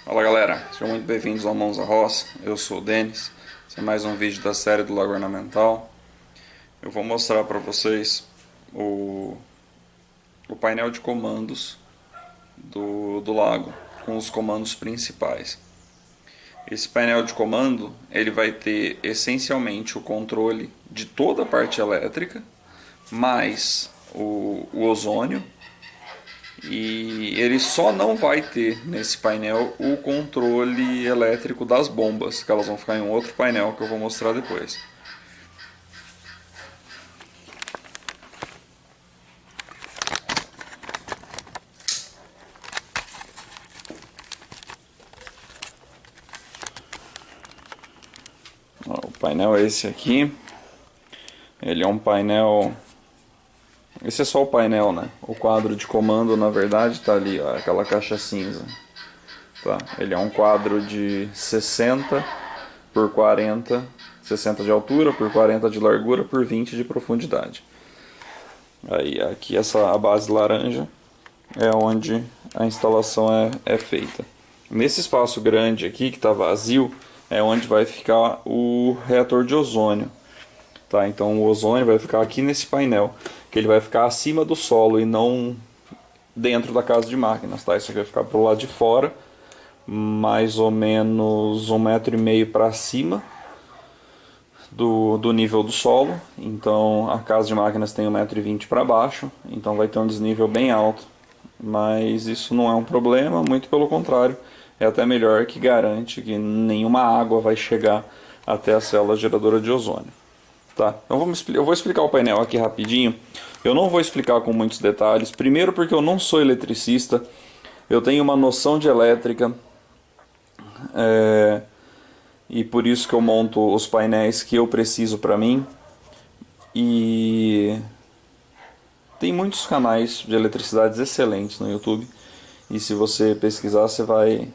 Fala galera, sejam muito bem-vindos ao Mãos à Roça. Eu sou o Denis. Esse é mais um vídeo da série do Lago Ornamental. Eu vou mostrar para vocês o, o painel de comandos do lago, com os comandos principais. Esse painel de comando ele vai ter essencialmente o controle de toda a parte elétrica, mais o ozônio. E ele só não vai ter nesse painel o controle elétrico das bombas, que elas vão ficar em um outro painel que eu vou mostrar depois. O painel é esse aqui. Ele é um painel... Esse é só o painel, né? O quadro de comando, na verdade, tá ali, ó, aquela caixa cinza. Tá? Ele é um quadro de 60 por 40, 60 de altura por 40 de largura por 20 de profundidade. Aí aqui a base laranja é onde a instalação é feita. Nesse espaço grande aqui que está vazio é onde vai ficar o reator de ozônio. Tá? Então o ozônio vai ficar aqui nesse painel, que ele vai ficar acima do solo e não dentro da casa de máquinas. Tá? Isso aqui vai ficar pro lado de fora, mais ou menos 1,5 m para cima do nível do solo. Então a casa de máquinas tem 1,20 m para baixo, então vai ter um desnível bem alto. Mas isso não é um problema, muito pelo contrário, é até melhor, que garante que nenhuma água vai chegar até a célula geradora de ozônio. Tá, então eu vou explicar o painel aqui rapidinho. Eu não vou explicar com muitos detalhes, primeiro porque eu não sou eletricista, eu tenho uma noção de elétrica, e por isso que eu monto os painéis que eu preciso para mim. E tem muitos canais de eletricidades excelentes no YouTube, e se você pesquisar você vai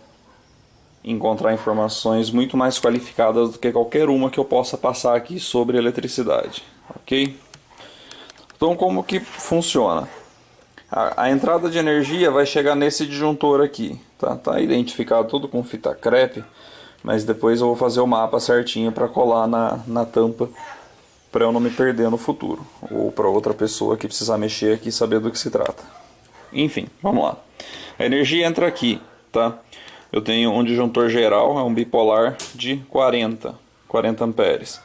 encontrar informações muito mais qualificadas do que qualquer uma que eu possa passar aqui sobre eletricidade, ok? Então como que funciona? A entrada de energia vai chegar nesse disjuntor aqui, tá? Tá identificado tudo com fita crepe, mas depois eu vou fazer o mapa certinho para colar na tampa, para eu não me perder no futuro, ou para outra pessoa que precisar mexer aqui e saber do que se trata. Enfim, vamos lá. A energia entra aqui, tá? Eu tenho um disjuntor geral, é um bipolar de 40 amperes.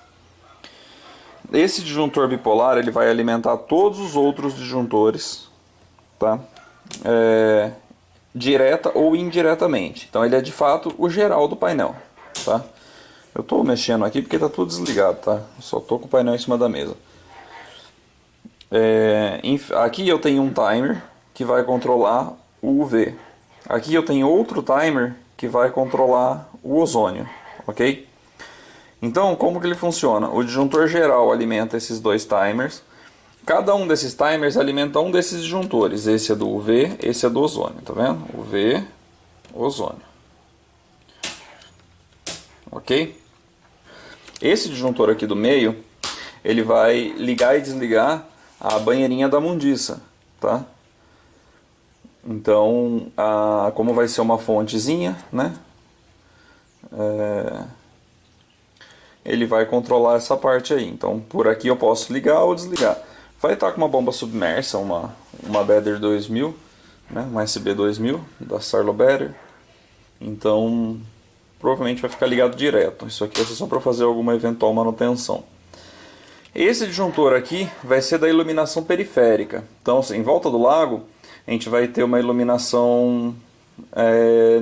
Esse disjuntor bipolar ele vai alimentar todos os outros disjuntores, tá? Direta ou indiretamente. Então ele é de fato o geral do painel, tá? Eu estou mexendo aqui porque está tudo desligado, tá? Eu só estou com o painel em cima da mesa. Aqui eu tenho um timer que vai controlar o UV. Aqui eu tenho outro timer que vai controlar o ozônio, ok? Então, como que ele funciona? O disjuntor geral alimenta esses dois timers. Cada um desses timers alimenta um desses disjuntores. Esse é do UV, esse é do ozônio, tá vendo? UV, ozônio. Ok? Esse disjuntor aqui do meio, ele vai ligar e desligar a banheirinha da mundiça, tá? Então, como vai ser uma fontezinha, né? Ele vai controlar essa parte aí. Então, por aqui eu posso ligar ou desligar. Vai estar com uma bomba submersa, uma Bedder 2000, né? Uma SB 2000 da Sarlo Bedder. Então, provavelmente vai ficar ligado direto. Isso aqui vai ser só para fazer alguma eventual manutenção. Esse disjuntor aqui vai ser da iluminação periférica. Então, assim, em volta do lago, a gente vai ter uma iluminação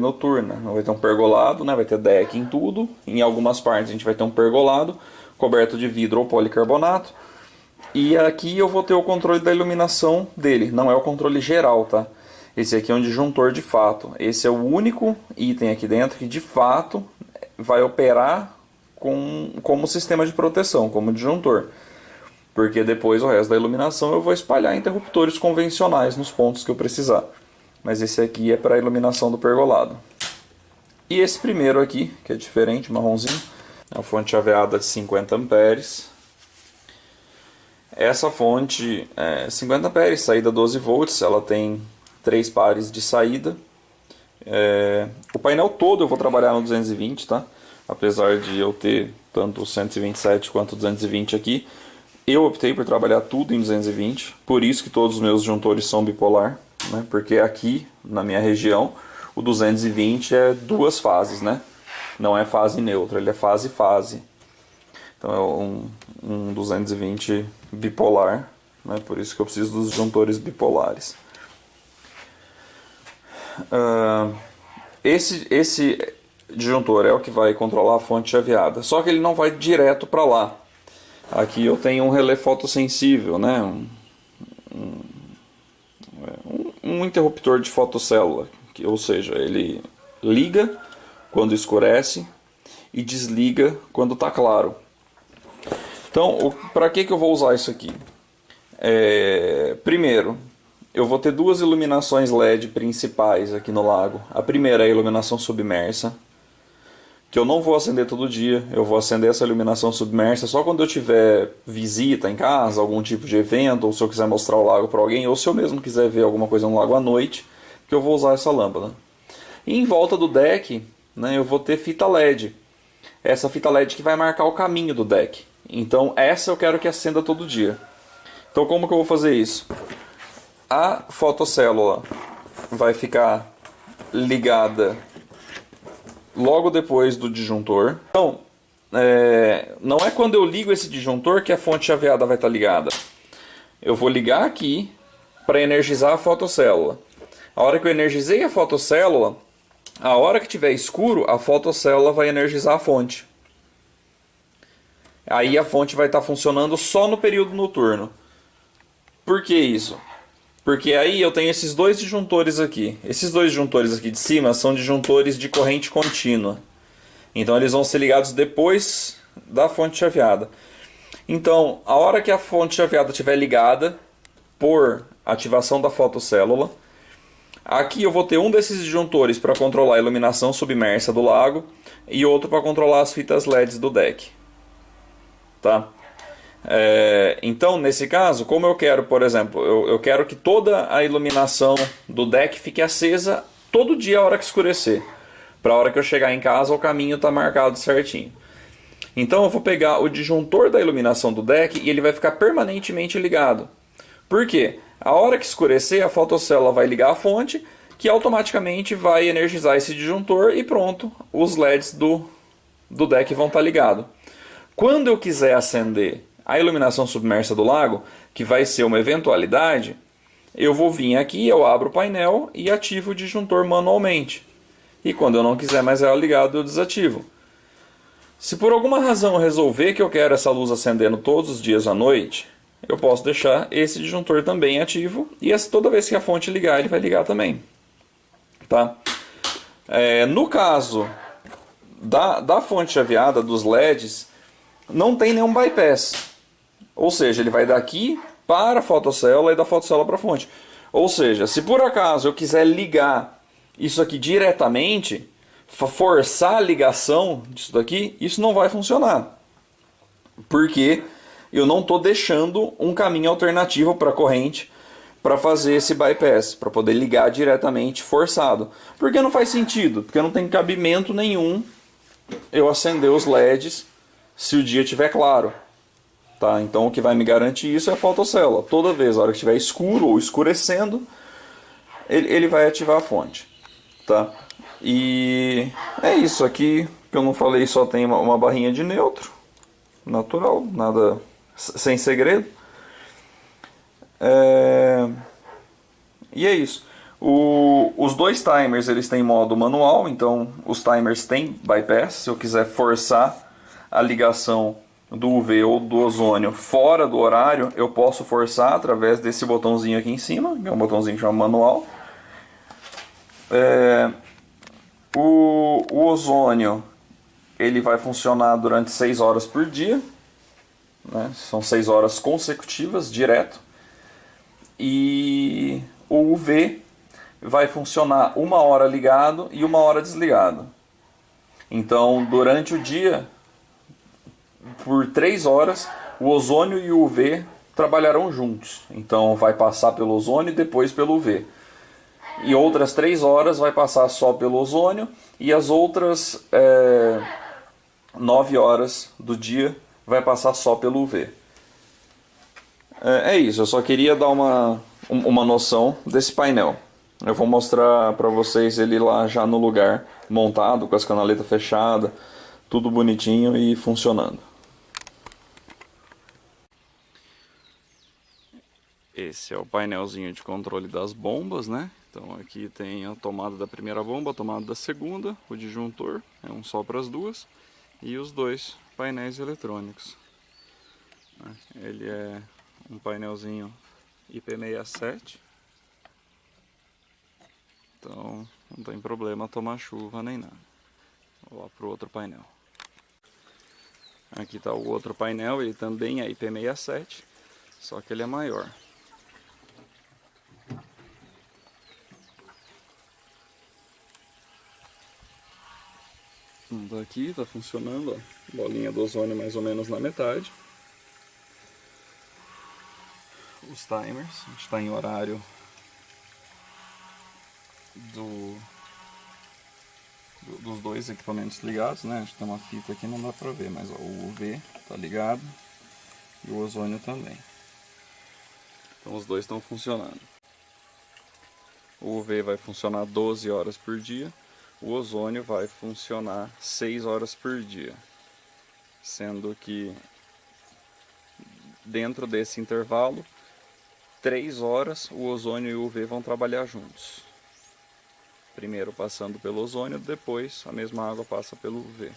noturna. Vai ter um pergolado, né? Vai ter deck em tudo. Em algumas partes a gente vai ter um pergolado coberto de vidro ou policarbonato. E aqui eu vou ter o controle da iluminação dele. Não é o controle geral, tá? Esse aqui é um disjuntor de fato. Esse é o único item aqui dentro que de fato vai operar como sistema de proteção, como disjuntor. Porque depois o resto da iluminação eu vou espalhar interruptores convencionais nos pontos que eu precisar. Mas esse aqui é para a iluminação do pergolado. E esse primeiro aqui, que é diferente, marronzinho, é uma fonte chaveada de 50 amperes. Essa fonte é 50 amperes, saída 12 volts, ela tem 3 pares de saída. O painel todo eu vou trabalhar no 220, tá? Apesar de eu ter tanto o 127 quanto o 220 aqui, eu optei por trabalhar tudo em 220, por isso que todos os meus disjuntores são bipolar, né? Porque aqui, na minha região, o 220 é duas fases, né? Não é fase neutra, ele é fase-fase. Então é um 220 bipolar, né? Por isso que eu preciso dos disjuntores bipolares. Esse disjuntor é o que vai controlar a fonte chaveada, só que ele não vai direto para lá. Aqui eu tenho um relé fotossensível, né? Um interruptor de fotocélula, ou seja, ele liga quando escurece e desliga quando está claro. Então, para que eu vou usar isso aqui? Primeiro, eu vou ter duas iluminações LED principais aqui no lago. A primeira é a iluminação submersa, que eu não vou acender todo dia. Eu vou acender essa iluminação submersa só quando eu tiver visita em casa, algum tipo de evento, ou se eu quiser mostrar o lago para alguém, ou se eu mesmo quiser ver alguma coisa no lago à noite, que eu vou usar essa lâmpada. E em volta do deck, né, eu vou ter fita LED. Essa fita LED que vai marcar o caminho do deck. Então essa eu quero que acenda todo dia. Então como que eu vou fazer isso? A fotocélula vai ficar ligada logo depois do disjuntor. Então, não é quando eu ligo esse disjuntor que a fonte chaveada vai estar ligada. Eu vou ligar aqui para energizar a fotocélula. A hora que eu energizei a fotocélula, a hora que tiver escuro, a fotocélula vai energizar a fonte. Aí a fonte vai estar funcionando só no período noturno. Por que isso? Porque aí eu tenho esses dois disjuntores aqui. Esses dois disjuntores aqui de cima são disjuntores de corrente contínua. Então eles vão ser ligados depois da fonte chaveada. Então, a hora que a fonte chaveada estiver ligada por ativação da fotocélula, aqui eu vou ter um desses disjuntores para controlar a iluminação submersa do lago e outro para controlar as fitas LEDs do deck. Tá? Então, nesse caso, como eu quero, por exemplo, eu quero que toda a iluminação do deck fique acesa todo dia a hora que escurecer. Para a hora que eu chegar em casa, o caminho está marcado certinho. Então eu vou pegar o disjuntor da iluminação do deck e ele vai ficar permanentemente ligado. Por quê? A hora que escurecer, a fotocélula vai ligar a fonte, que automaticamente vai energizar esse disjuntor e pronto, os LEDs do deck vão estar ligados. Quando eu quiser acender a iluminação submersa do lago, que vai ser uma eventualidade, eu vou vir aqui, eu abro o painel e ativo o disjuntor manualmente. E quando eu não quiser mais ela ligada, eu desativo. Se por alguma razão eu resolver que eu quero essa luz acendendo todos os dias à noite, eu posso deixar esse disjuntor também ativo e toda vez que a fonte ligar, ele vai ligar também. Tá? No caso da fonte chaveada, dos LEDs, não tem nenhum bypass. Ou seja, ele vai daqui para a fotocélula e da fotocélula para a fonte. Ou seja, se por acaso eu quiser ligar isso aqui diretamente, forçar a ligação disso daqui, isso não vai funcionar. Porque eu não estou deixando um caminho alternativo para a corrente para fazer esse bypass, para poder ligar diretamente forçado. Porque não faz sentido, porque não tem cabimento nenhum eu acender os LEDs se o dia estiver claro. Tá? Então o que vai me garantir isso é a fotocélula. Toda vez, a hora que estiver escuro ou escurecendo, ele vai ativar a fonte. Tá? E é isso aqui que eu não falei, só tem uma barrinha de neutro, natural, nada sem segredo. E é isso. Os dois timers eles têm modo manual, então os timers têm bypass. Se eu quiser forçar a ligação do UV ou do ozônio fora do horário, eu posso forçar através desse botãozinho aqui em cima, que é um botãozinho que chama manual. O ozônio ele vai funcionar durante 6 horas por dia, né? São 6 horas consecutivas, direto. E o UV vai funcionar 1 hora ligado e 1 hora desligado. Então, durante o dia, por 3 horas, o ozônio e o UV trabalharão juntos. Então, vai passar pelo ozônio e depois pelo UV. e outras 3 horas vai passar só pelo ozônio, e as outras 9 horas do dia vai passar só pelo UV. É isso, eu só queria dar uma noção desse painel. Eu vou mostrar para vocês ele lá já no lugar, montado, com as canaletas fechadas, tudo bonitinho e funcionando. Esse é o painelzinho de controle das bombas, né? Então aqui tem a tomada da primeira bomba, a tomada da segunda, o disjuntor, é um só para as duas, e os dois painéis eletrônicos. Ele é um painelzinho IP67, então não tem problema tomar chuva nem nada. Vou lá para o outro painel. Aqui está o outro painel, ele também é IP67, só que ele é maior. Então aqui está funcionando, ó, bolinha do ozônio mais ou menos na metade. Os timers, a gente está em horário dos dois equipamentos ligados, né? A gente tem uma fita aqui, não dá para ver, mas ó, o UV está ligado e o ozônio também. Então os dois estão funcionando. O UV vai funcionar 12 horas por dia, o ozônio vai funcionar 6 horas por dia, sendo que dentro desse intervalo, 3 horas o ozônio e o UV vão trabalhar juntos. Primeiro passando pelo ozônio, depois a mesma água passa pelo UV.